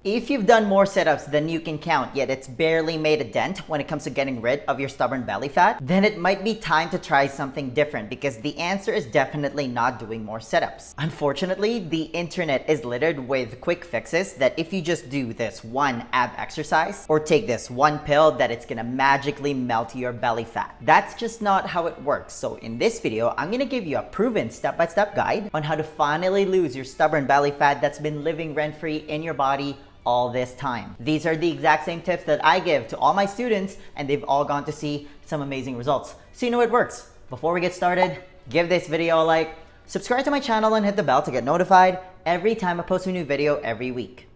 If you've done more sit-ups than you can count, yet it's barely made a dent when it comes to getting rid of your stubborn belly fat, then it might be time to try something different, because the answer is definitely not doing more sit-ups. Unfortunately, the internet is littered with quick fixes that if you just do this one ab exercise or take this one pill, that it's gonna magically melt your belly fat. That's just not how it works. So in this video, I'm gonna give you a proven step-by-step guide on how to finally lose your stubborn belly fat that's been living rent-free in your body all this time. These are the exact same tips that I give to all my students, and they've all gone to see some amazing results. So you know it works. Before we get started, give this video a like, subscribe to my channel, and hit the bell to get notified every time I post a new video every week.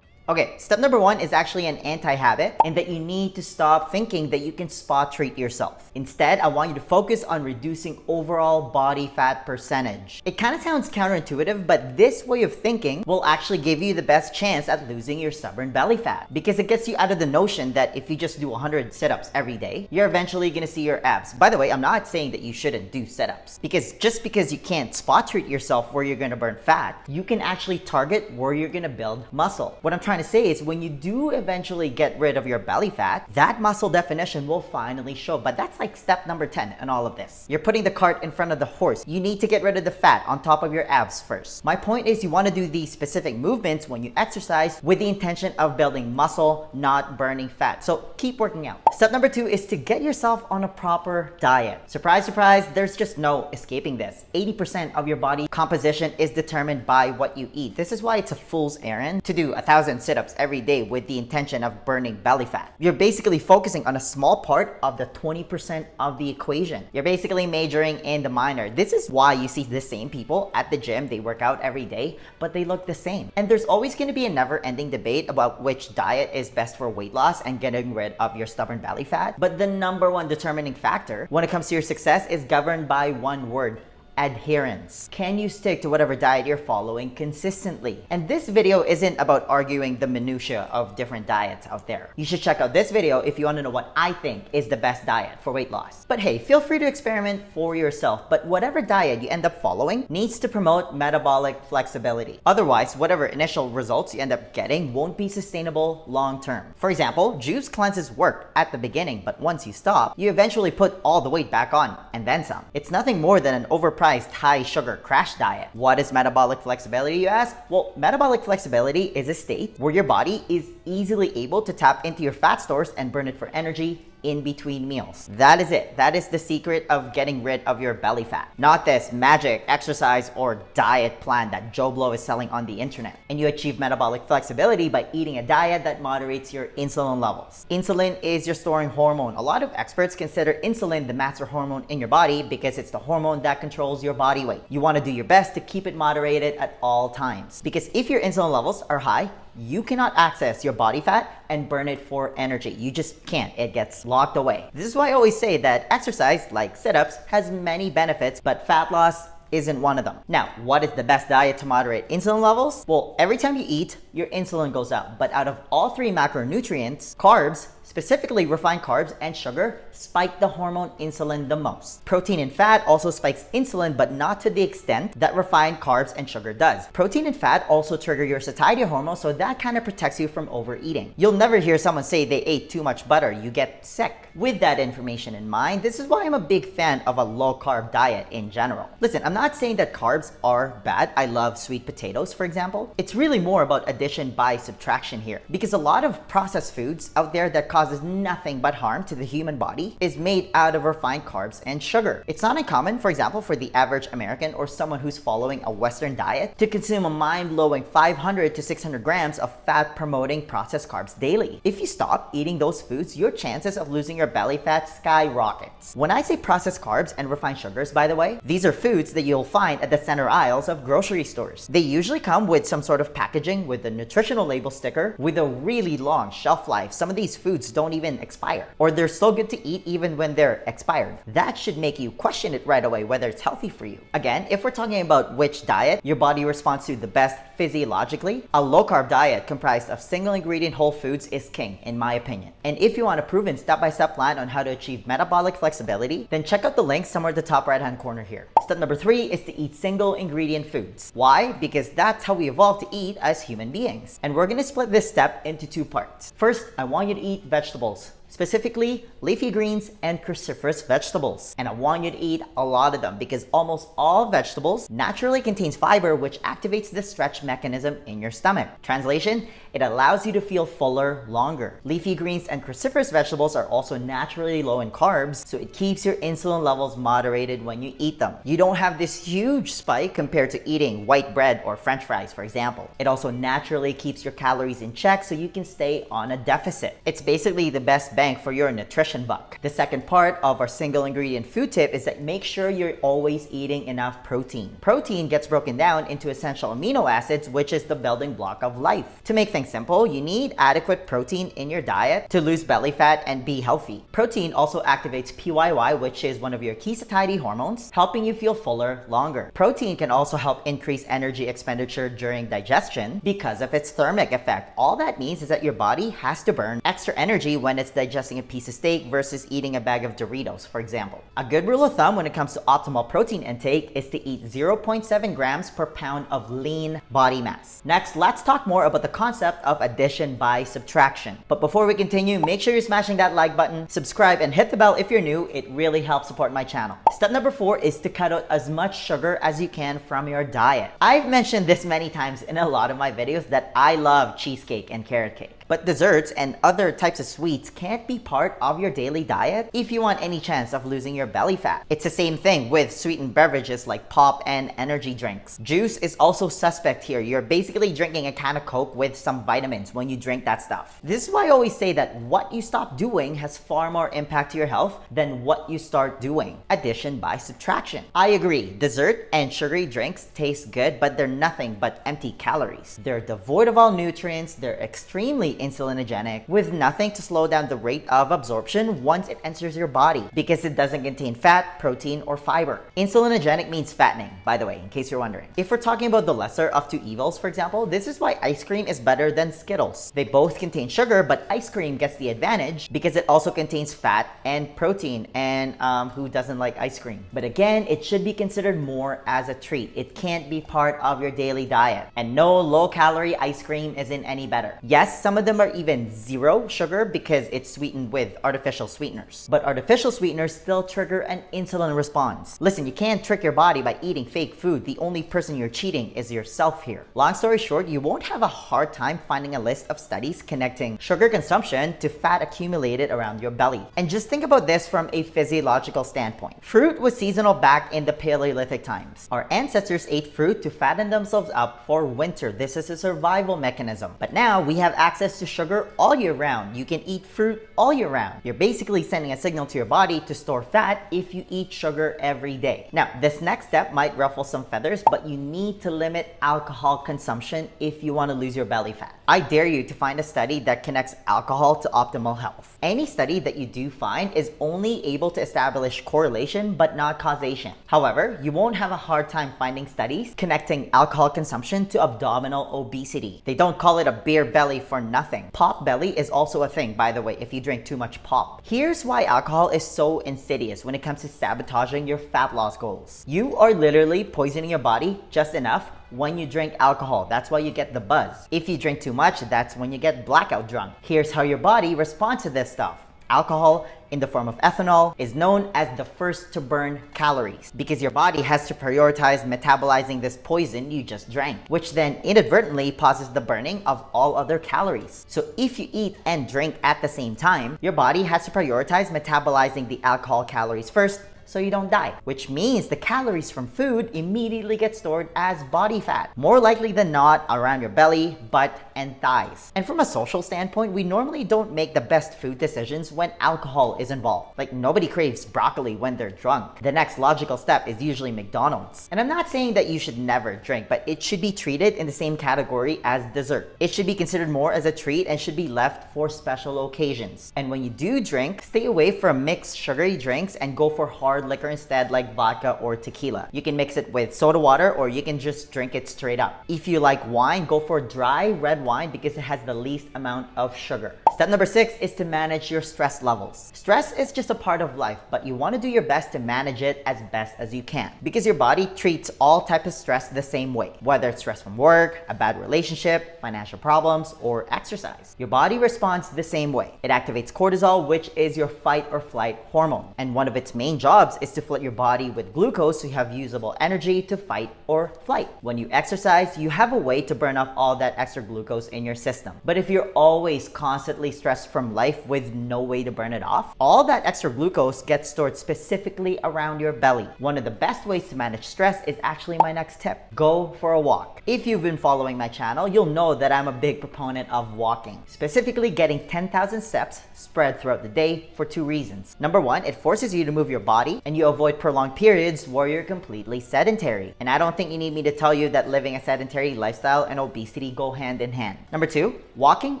Okay, step number one is actually an anti-habit, in that you need to stop thinking that you can spot treat yourself. Instead, I want you to focus on reducing overall body fat percentage. It kind of sounds counterintuitive, but this way of thinking will actually give you the best chance at losing your stubborn belly fat, because it gets you out of the notion that if you just do 100 sit-ups every day, you're eventually gonna see your abs. By the way, I'm not saying that you shouldn't do sit-ups, because just because you can't spot treat yourself where you're gonna burn fat, you can actually target where you're gonna build muscle. What I'm trying to say is, when you do eventually get rid of your belly fat, that muscle definition will finally show. But that's like step number 10 in all of this. You're putting the cart in front of the horse. You need to get rid of the fat on top of your abs first. My point is, you want to do these specific movements when you exercise with the intention of building muscle, not burning fat. So keep working out. Step number 2 is to get yourself on a proper diet. Surprise, surprise, there's just no escaping this. 80% of your body composition is determined by what you eat. This is why it's a fool's errand to do 1,000 sit-ups every day with the intention of burning belly fat. You're basically focusing on a small part of the 20% of the equation. You're basically majoring in the minor. This is why you see the same people at the gym. They work out every day, but they look the same. And there's always going to be a never-ending debate about which diet is best for weight loss and getting rid of your stubborn belly fat. But the number one determining factor when it comes to your success is governed by one word: adherence. Can you stick to whatever diet you're following consistently? And this video isn't about arguing the minutia of different diets out there. You should check out this video if you want to know what I think is the best diet for weight loss. But hey, feel free to experiment for yourself. But whatever diet you end up following needs to promote metabolic flexibility. Otherwise, whatever initial results you end up getting won't be sustainable long term. For example, juice cleanses work at the beginning, but once you stop, you eventually put all the weight back on and then some. It's nothing more than an overpriced high sugar crash diet. What is metabolic flexibility, you ask? Well, metabolic flexibility is a state where your body is easily able to tap into your fat stores and burn it for energy in between meals. That is it. That is the secret of getting rid of your belly fat. Not this magic exercise or diet plan that Joe Blow is selling on the internet. And you achieve metabolic flexibility by eating a diet that moderates your insulin levels. Insulin is your storing hormone. A lot of experts consider insulin the master hormone in your body because it's the hormone that controls your body weight. You want to do your best to keep it moderated at all times, because if your insulin levels are high, you cannot access your body fat and burn it for energy. You just can't. It gets locked away. This is why I always say that exercise, like sit-ups, has many benefits, but fat loss isn't one of them. Now, what is the best diet to moderate insulin levels? Well, every time you eat, your insulin goes up. But out of all three macronutrients, carbs, specifically refined carbs, and sugar spike the hormone insulin the most. Protein and fat also spikes insulin, but not to the extent that refined carbs and sugar does. Protein and fat also trigger your satiety hormone, so that kind of protects you from overeating. You'll never hear someone say they ate too much butter. You get sick. With that information in mind, this is why I'm a big fan of a low-carb diet in general. Listen, I'm not saying that carbs are bad. I love sweet potatoes, for example. It's really more about addition by subtraction here, because a lot of processed foods out there that causes nothing but harm to the human body is made out of refined carbs and sugar. It's not uncommon, for example, for the average American or someone who's following a Western diet to consume a mind-blowing 500 to 600 grams of fat-promoting processed carbs daily. If you stop eating those foods, your chances of losing your belly fat skyrockets. When I say processed carbs and refined sugars, by the way, these are foods that you'll find at the center aisles of grocery stores. They usually come with some sort of packaging with a nutritional label sticker with a really long shelf life. Some of these foods foods don't even expire, or they're still good to eat even when they're expired. That should make you question it right away whether it's healthy for you. Again, if we're talking about which diet your body responds to the best physiologically, a low-carb diet comprised of single-ingredient whole foods is king, in my opinion. And if you want a proven step-by-step plan on how to achieve metabolic flexibility, then check out the link somewhere at the top right-hand corner here. Step number 3 is to eat single-ingredient foods. Why? Because that's how we evolved to eat as human beings. And we're going to split this step into 2 parts. First, I want you to eat vegetables. Specifically, leafy greens and cruciferous vegetables. And I want you to eat a lot of them because almost all vegetables naturally contains fiber, which activates the stretch mechanism in your stomach. Translation, it allows you to feel fuller longer. Leafy greens and cruciferous vegetables are also naturally low in carbs, so it keeps your insulin levels moderated when you eat them. You don't have this huge spike compared to eating white bread or French fries, for example. It also naturally keeps your calories in check so you can stay on a deficit. It's basically the best bang for your nutrition buck. The second part of our single ingredient food tip is that make sure you're always eating enough protein. Protein gets broken down into essential amino acids, which is the building block of life. To make things simple, you need adequate protein in your diet to lose belly fat and be healthy. Protein also activates PYY, which is one of your key satiety hormones, helping you feel fuller longer. Protein can also help increase energy expenditure during digestion because of its thermic effect. All that means is that your body has to burn extra energy when it's digesting a piece of steak versus eating a bag of Doritos, for example. A good rule of thumb when it comes to optimal protein intake is to eat 0.7 grams per pound of lean body mass. Next, let's talk more about the concept of addition by subtraction. But before we continue, make sure you're smashing that like button, subscribe, and hit the bell if you're new. It really helps support my channel. Step number 4 is to cut out as much sugar as you can from your diet. I've mentioned this many times in a lot of my videos that I love cheesecake and carrot cake. But desserts and other types of sweets can't be part of your daily diet if you want any chance of losing your belly fat. It's the same thing with sweetened beverages like pop and energy drinks. Juice is also suspect here. You're basically drinking a can of Coke with some vitamins when you drink that stuff. This is why I always say that what you stop doing has far more impact to your health than what you start doing. Addition by subtraction. I agree, dessert and sugary drinks taste good, but they're nothing but empty calories. They're devoid of all nutrients, they're extremely insulinogenic, with nothing to slow down the rate of absorption once it enters your body because it doesn't contain fat, protein, or fiber. Insulinogenic means fattening, by the way, in case you're wondering. If we're talking about the lesser of two evils, for example, this is why ice cream is better than Skittles. They both contain sugar, but ice cream gets the advantage because it also contains fat and protein, and who doesn't like ice cream? But again, it should be considered more as a treat. It can't be part of your daily diet. And no, low-calorie ice cream isn't any better. Yes, some of them are even zero sugar because it's sweetened with artificial sweeteners. But artificial sweeteners still trigger an insulin response. Listen, you can't trick your body by eating fake food. The only person you're cheating is yourself here. Long story short, you won't have a hard time finding a list of studies connecting sugar consumption to fat accumulated around your belly. And just think about this from a physiological standpoint. Fruit was seasonal back in the Paleolithic times. Our ancestors ate fruit to fatten themselves up for winter. This is a survival mechanism. But now we have access to sugar all year round. You can eat fruit all year round. You're basically sending a signal to your body to store fat if you eat sugar every day. Now, this next step might ruffle some feathers, but you need to limit alcohol consumption if you want to lose your belly fat. I dare you to find a study that connects alcohol to optimal health. Any study that you do find is only able to establish correlation but not causation. However, you won't have a hard time finding studies connecting alcohol consumption to abdominal obesity. They don't call it a beer belly for nothing. Pop belly is also a thing, by the way, if you drink too much pop. Here's why alcohol is so insidious when it comes to sabotaging your fat loss goals. You are literally poisoning your body just enough when you drink alcohol. That's why you get the buzz. If you drink too much, that's when you get blackout drunk. Here's how your body responds to this stuff. Alcohol, in the form of ethanol, is known as the first to burn calories because your body has to prioritize metabolizing this poison you just drank, which then inadvertently pauses the burning of all other calories. So if you eat and drink at the same time, your body has to prioritize metabolizing the alcohol calories first so you don't die, which means the calories from food immediately get stored as body fat, more likely than not around your belly, but and thighs. And from a social standpoint, we normally don't make the best food decisions when alcohol is involved. Like, nobody craves broccoli when they're drunk. The next logical step is usually McDonald's. And I'm not saying that you should never drink, but it should be treated in the same category as dessert. It should be considered more as a treat and should be left for special occasions. And when you do drink, stay away from mixed sugary drinks and go for hard liquor instead, like vodka or tequila. You can mix it with soda water or you can just drink it straight up. If you like wine, go for dry red wine because it has the least amount of sugar. Step number 6 is to manage your stress levels. Stress is just a part of life, but you want to do your best to manage it as best as you can because your body treats all types of stress the same way, whether it's stress from work, a bad relationship, financial problems, or exercise. Your body responds the same way. It activates cortisol, which is your fight or flight hormone, and one of its main jobs is to flood your body with glucose so you have usable energy to fight or flight. When you exercise, you have a way to burn off all that extra glucose in your system. But if you're always constantly stressed from life with no way to burn it off, all that extra glucose gets stored specifically around your belly. One of the best ways to manage stress is actually my next tip. Go for a walk. If you've been following my channel, you'll know that I'm a big proponent of walking, specifically getting 10,000 steps spread throughout the day for 2 reasons. Number 1, it forces you to move your body and you avoid prolonged periods where you're completely sedentary. And I don't think you need me to tell you that living a sedentary lifestyle and obesity go hand in hand. Number 2, walking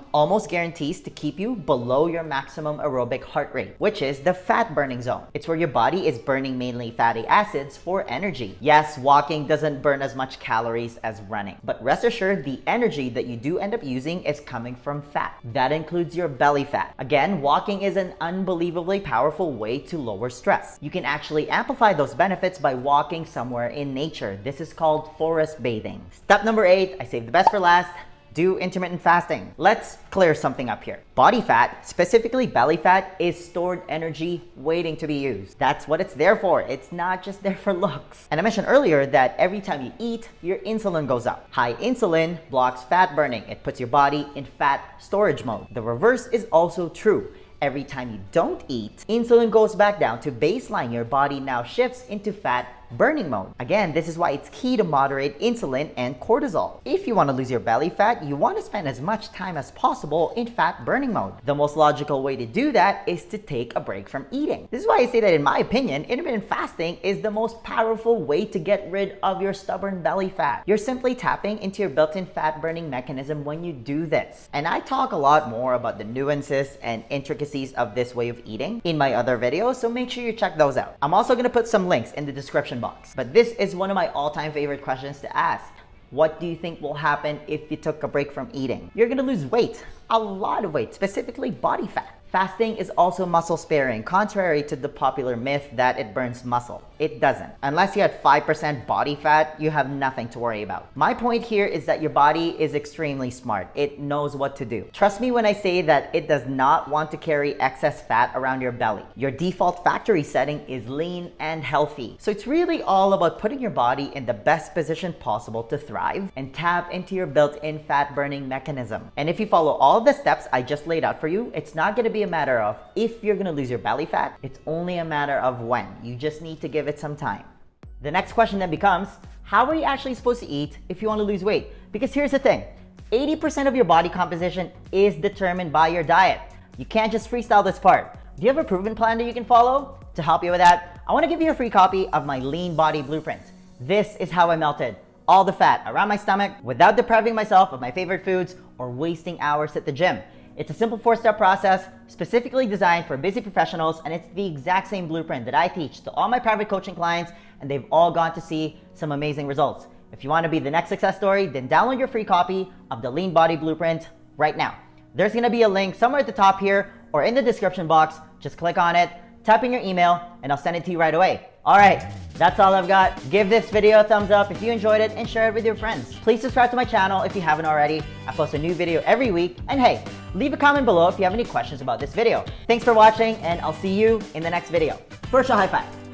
almost guarantees to keep you below your maximum aerobic heart rate, which is the fat burning zone. It's where your body is burning mainly fatty acids for energy. Yes, walking doesn't burn as much calories as running, but rest assured the energy that you do end up using is coming from fat. That includes your belly fat. Again, walking is an unbelievably powerful way to lower stress. You can actually amplify those benefits by walking somewhere in nature. This is called forest bathing. Step number 8, I saved the best for last. Do intermittent fasting. Let's clear something up here. Body fat, specifically belly fat, is stored energy waiting to be used. That's what it's there for. It's not just there for looks. And I mentioned earlier that every time you eat, your insulin goes up. High insulin blocks fat burning. It puts your body in fat storage mode. The reverse is also true. Every time you don't eat, insulin goes back down to baseline. Your body now shifts into fat burning mode. Again, this is why it's key to moderate insulin and cortisol. If you want to lose your belly fat, you want to spend as much time as possible in fat burning mode. The most logical way to do that is to take a break from eating. This is why I say that, in my opinion, intermittent fasting is the most powerful way to get rid of your stubborn belly fat. You're simply tapping into your built-in fat burning mechanism when you do this. And I talk a lot more about the nuances and intricacies of this way of eating in my other videos, so make sure you check those out. I'm also going to put some links in the description box. But this is one of my all-time favorite questions to ask. What do you think will happen if you took a break from eating? You're gonna lose weight, a lot of weight, specifically body fat. Fasting is also muscle sparing, contrary to the popular myth that it burns muscle. It doesn't. Unless you had 5% body fat, you have nothing to worry about. My point here is that your body is extremely smart. It knows what to do. Trust me when I say that it does not want to carry excess fat around your belly. Your default factory setting is lean and healthy. So it's really all about putting your body in the best position possible to thrive and tap into your built-in fat burning mechanism. And if you follow all the steps I just laid out for you, it's not gonna be a matter of if you're gonna lose your belly fat, it's only a matter of when. You just need to give it some time. The next question then becomes, how are you actually supposed to eat if you want to lose weight? Because here's the thing, 80% of your body composition is determined by your diet. You can't just freestyle this part. Do you have a proven plan that you can follow? To help you with that, I want to give you a free copy of my lean body blueprint. This is how I melted all the fat around my stomach without depriving myself of my favorite foods or wasting hours at the gym. It's a simple 4-step process specifically designed for busy professionals, and it's the exact same blueprint that I teach to all my private coaching clients, and they've all gone to see some amazing results. If you want to be the next success story, then download your free copy of the Lean Body Blueprint right now. There's going to be a link somewhere at the top here or in the description box. Just click on it, type in your email, and I'll send it to you right away. All right, that's all I've got. Give this video a thumbs up if you enjoyed it and share it with your friends. Please subscribe to my channel if you haven't already. I post a new video every week. And hey, leave a comment below if you have any questions about this video. Thanks for watching, and I'll see you in the next video. Virtual high five.